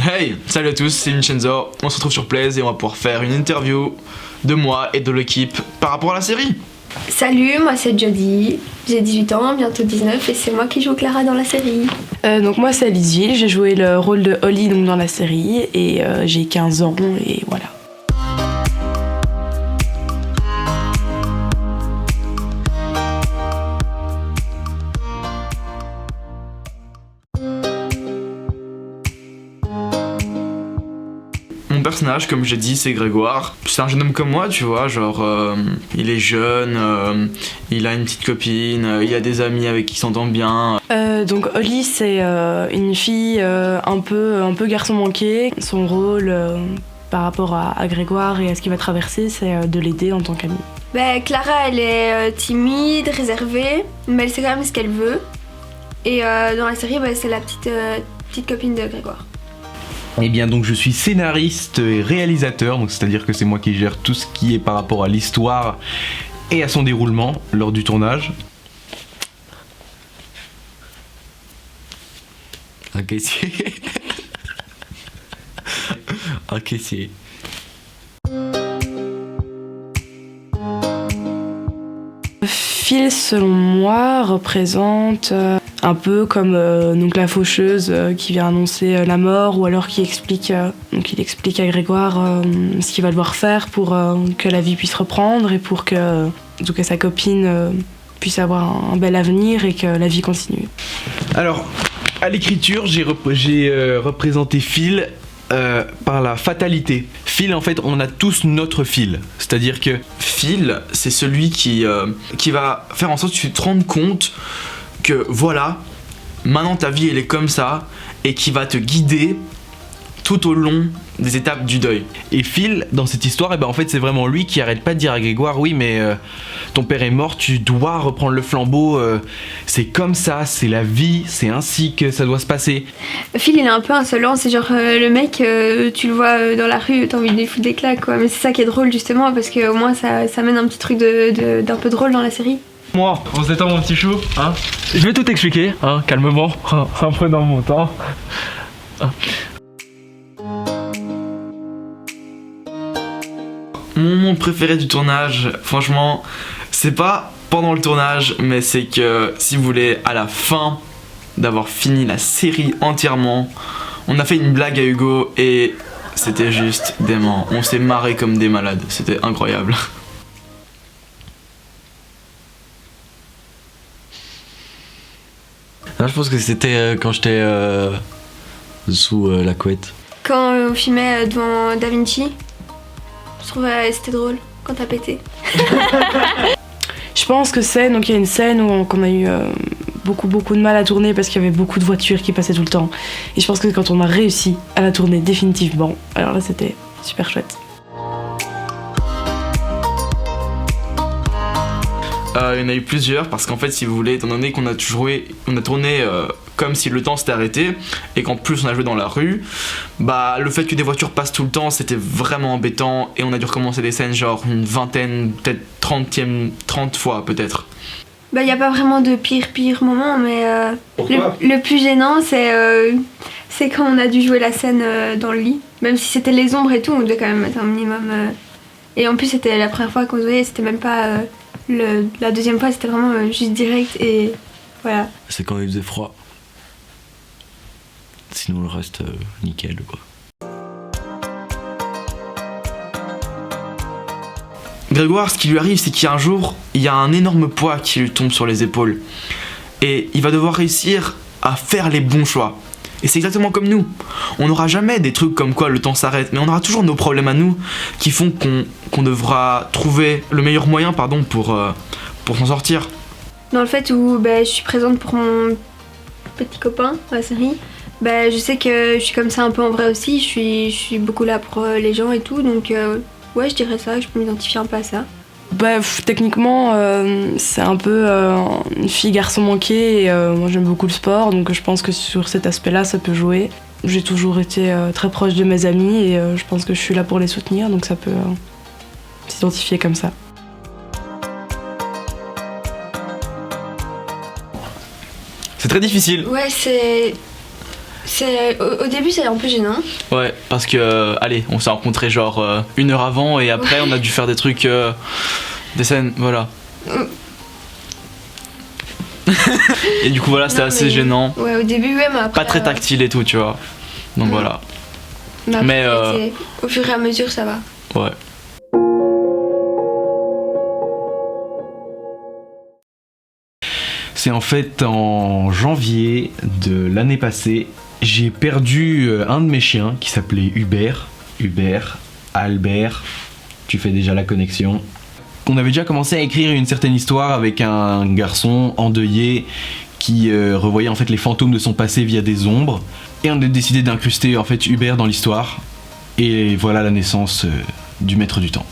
Hey, salut à tous, c'est Vincenzo, on se retrouve sur Plaise et on va pouvoir faire une interview de moi et de l'équipe par rapport à la série. Salut, moi c'est Jodie, j'ai 18 ans, bientôt 19 et c'est moi qui joue Clara dans la série. Donc moi c'est Alice, j'ai joué le rôle de Holly donc, dans la série et j'ai 15 ans et voilà. Mon personnage, comme j'ai dit, c'est Grégoire. C'est un jeune homme comme moi, tu vois, genre il est jeune, il a une petite copine, il a des amis avec qui il s'entend bien. Donc Holly c'est une fille un peu garçon manqué. Son rôle par rapport à Grégoire et à ce qu'il va traverser c'est de l'aider en tant qu'amie. Clara elle est timide, réservée, mais elle sait quand même ce qu'elle veut. Et dans la série c'est la petite copine de Grégoire. Eh bien donc je suis scénariste et réalisateur, donc c'est-à-dire que c'est moi qui gère tout ce qui est par rapport à l'histoire et à son déroulement lors du tournage. Un caissier. Un caissier. Phil selon moi représente un peu comme donc la faucheuse qui vient annoncer la mort ou alors qui explique donc il explique à Grégoire ce qu'il va devoir faire pour que la vie puisse reprendre et pour que sa copine puisse avoir un bel avenir et que la vie continue. Alors à l'écriture j'ai représenté Phil par la fatalité. Phil, en fait, on a tous notre Phil. C'est-à-dire que Phil, c'est celui qui va faire en sorte que tu te rendes compte que voilà, maintenant ta vie elle est comme ça et qui va te guider tout au long des étapes du deuil. Et Phil, dans cette histoire, en fait, c'est vraiment lui qui arrête pas de dire à Grégoire, oui, mais ton père est mort, tu dois reprendre le flambeau, c'est comme ça, c'est la vie, c'est ainsi que ça doit se passer. Phil il est un peu insolent, c'est genre le mec, tu le vois dans la rue, t'as envie de lui foutre des claques quoi. Mais c'est ça qui est drôle justement parce qu'au moins ça mène un petit truc d'un peu drôle dans la série. Moi, on se détend mon petit chou, hein. Je vais tout expliquer, hein, calmement, en prenant mon temps. Mon moment préféré du tournage, franchement, c'est pas pendant le tournage, mais c'est que si vous voulez, à la fin d'avoir fini la série entièrement, on a fait une blague à Hugo et c'était juste dément. On s'est marré comme des malades, c'était incroyable. Non, je pense que c'était quand j'étais sous la couette. Quand on filmait devant Da Vinci, je trouvais c'était drôle quand t'as pété. Je pense que donc il y a une scène où qu'on a eu beaucoup de mal à tourner parce qu'il y avait beaucoup de voitures qui passaient tout le temps. Et je pense que quand on a réussi à la tourner définitivement, alors là c'était super chouette. Il y en a eu plusieurs parce qu'en fait si vous voulez, étant donné qu'on a tourné comme si le temps s'était arrêté et qu'en plus on a joué dans la rue, le fait que des voitures passent tout le temps c'était vraiment embêtant et on a dû recommencer des scènes genre une vingtaine, peut-être 30 fois peut-être. Y a pas vraiment de pire moment mais le plus gênant c'est quand on a dû jouer la scène dans le lit. Même si c'était les ombres et tout, on devait quand même mettre un minimum et en plus c'était la première fois qu'on jouait, c'était même pas la deuxième fois, c'était vraiment juste direct et voilà. C'est quand il faisait froid. Sinon le reste, nickel quoi. Grégoire, ce qui lui arrive, c'est qu'il y a un jour, il y a un énorme poids qui lui tombe sur les épaules. Et il va devoir réussir à faire les bons choix. Et c'est exactement comme nous. On n'aura jamais des trucs comme quoi le temps s'arrête, mais on aura toujours nos problèmes à nous qui font qu'on devra trouver le meilleur moyen pour s'en sortir. Dans le fait où je suis présente pour mon petit copain dans la série, je sais que je suis comme ça un peu en vrai aussi, je suis beaucoup là pour les gens et tout, donc ouais je dirais ça, je peux m'identifier un peu à ça. Techniquement, c'est un peu une fille garçon manqué et moi j'aime beaucoup le sport, donc je pense que sur cet aspect-là, ça peut jouer. J'ai toujours été très proche de mes amis et je pense que je suis là pour les soutenir, donc ça peut s'identifier comme ça. C'est très difficile. Ouais, au début, c'est un peu gênant. Ouais, parce que, allez, on s'est rencontrés genre 1 heure avant et après on a dû faire des trucs, des scènes, voilà. Et du coup, voilà, c'était assez gênant. Ouais, au début, ouais, mais après. Pas très tactile et tout, tu vois. Donc voilà. Mais au fur et à mesure, ça va. Ouais. C'est en fait en janvier de l'année passée, j'ai perdu un de mes chiens qui s'appelait Hubert. Hubert, Albert, tu fais déjà la connexion. On avait déjà commencé à écrire une certaine histoire avec un garçon endeuillé qui revoyait en fait les fantômes de son passé via des ombres. Et on a décidé d'incruster en fait Hubert dans l'histoire. Et voilà la naissance du Maître du Temps.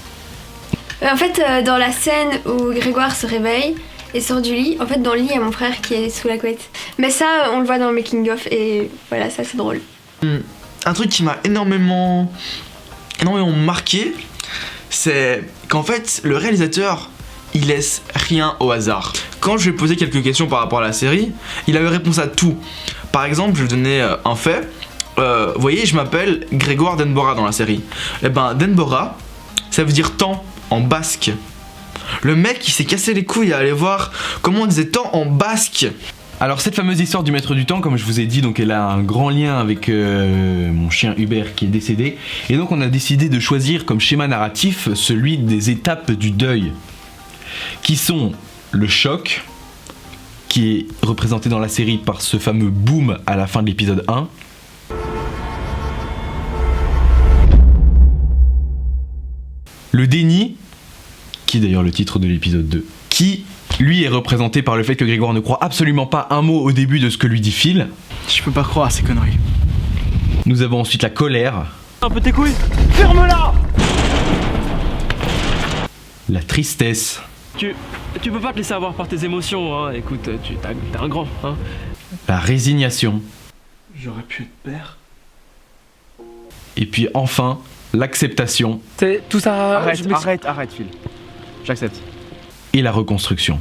En fait, dans la scène où Grégoire se réveille et sort du lit, en fait dans le lit il y a mon frère qui est sous la couette. Mais ça, on le voit dans le making of et voilà, ça c'est drôle. Un truc qui m'a énormément marqué, c'est qu'en fait le réalisateur il laisse rien au hasard. Quand je lui ai posé quelques questions par rapport à la série, il avait réponse à tout. Par exemple, je lui donnais un fait. Vous voyez, je m'appelle Grégoire Denbora dans la série. Et ben Denbora, ça veut dire temps en basque. Le mec il s'est cassé les couilles à aller voir comment on disait temps en basque. Alors cette fameuse histoire du Maître du Temps, comme je vous ai dit, donc elle a un grand lien avec mon chien Hubert qui est décédé. Et donc on a décidé de choisir comme schéma narratif celui des étapes du deuil, qui sont le choc, qui est représenté dans la série par ce fameux boom à la fin de l'épisode 1. Le déni, qui est d'ailleurs le titre de l'épisode 2, qui lui est représenté par le fait que Grégoire ne croit absolument pas un mot au début de ce que lui dit Phil. Je peux pas croire à ces conneries. Nous avons ensuite la colère. Un peu tes couilles. Ferme-la. La tristesse. Tu peux pas te laisser avoir par tes émotions, hein. Écoute, t'es un grand, hein. La résignation. J'aurais pu être père. Et puis enfin, l'acceptation. C'est tout ça. Arrête Phil. J'accepte. Et la reconstruction.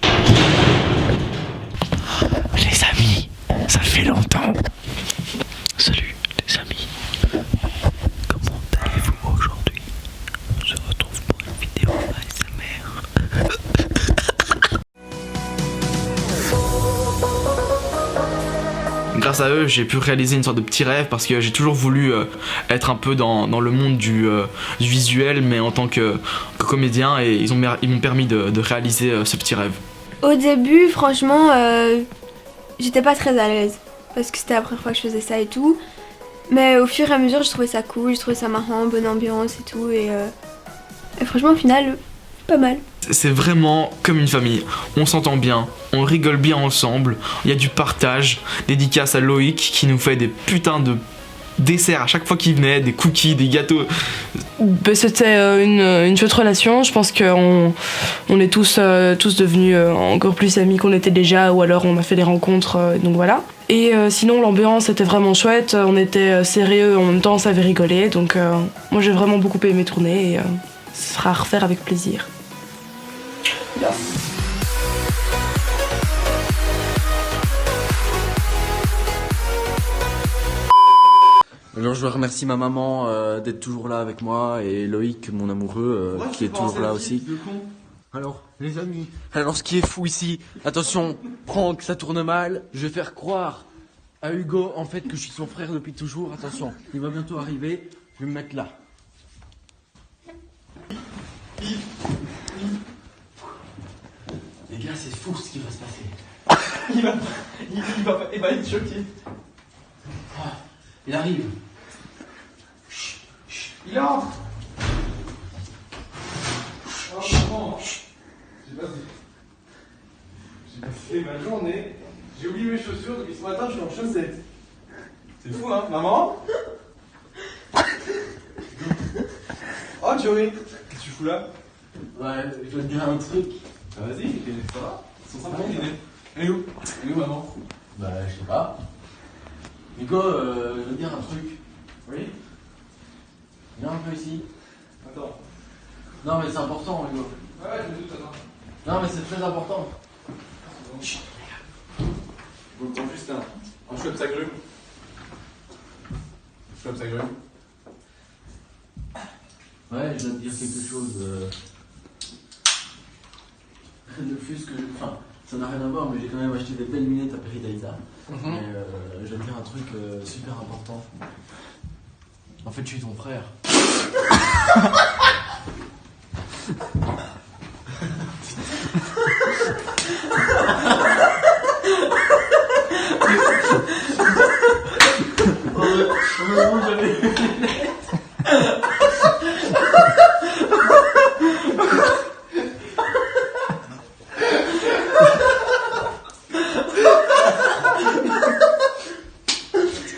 Les amis, ça fait longtemps. Salut les amis. Comment allez-vous aujourd'hui? On se retrouve pour une vidéo ASMR. Grâce à eux, j'ai pu réaliser une sorte de petit rêve parce que j'ai toujours voulu être un peu dans le monde du visuel, mais en tant que comédien, et ils m'ont permis de réaliser ce petit rêve. Au début, franchement, j'étais pas très à l'aise parce que c'était la première fois que je faisais ça et tout. Mais au fur et à mesure, je trouvais ça cool, je trouvais ça marrant, bonne ambiance et tout. Et franchement, au final, pas mal. C'est vraiment comme une famille. On s'entend bien, on rigole bien ensemble, il y a du partage. Dédicace à Loïc qui nous fait des putains de desserts à chaque fois qu'il venait, des cookies, des gâteaux. C'était une chouette relation. Je pense qu'on est tous devenus encore plus amis qu'on était déjà, ou alors on a fait des rencontres, donc voilà. Et sinon l'ambiance était vraiment chouette, on était sérieux, en même temps on savait rigoler, donc moi j'ai vraiment beaucoup aimé tourner et ce sera à refaire avec plaisir. Alors je remercie ma maman d'être toujours là avec moi et Loïc, mon amoureux, qui est toujours là aussi. Alors, les amis, alors ce qui est fou ici, attention, Franck, ça tourne mal, je vais faire croire à Hugo en fait que je suis son frère depuis toujours, attention, il va bientôt arriver, je vais me mettre là. Les gars, c'est fou ce qui va se passer. il va être choqué. Ah, il arrive. Chut, chut, il entre. Oh, j'ai passé ma journée, j'ai oublié mes chaussures, depuis ce matin je suis en chaussettes. C'est fou hein, maman? Oh Joey, qu'est-ce que tu fous là? Ouais, je vais te dire un truc. Ah, vas-y, ça va? Ils sont sympas les nez. Elle est où maman? Bah, je sais pas. Hugo, je veux te dire un truc. Oui? Viens un peu ici. Attends. Non, mais c'est important, Hugo. Ouais, je me doute, attends. Non, mais c'est très important. Je vous prends juste un chouette agrume. Chouette agrume. Ouais, je dois te dire quelque chose. Ne fût-ce que. Enfin, ça n'a rien à voir, mais j'ai quand même acheté des belles lunettes à Peridaisa. Mais je vais te dire un truc super important. En fait, je suis ton frère. Heureusement, j'avais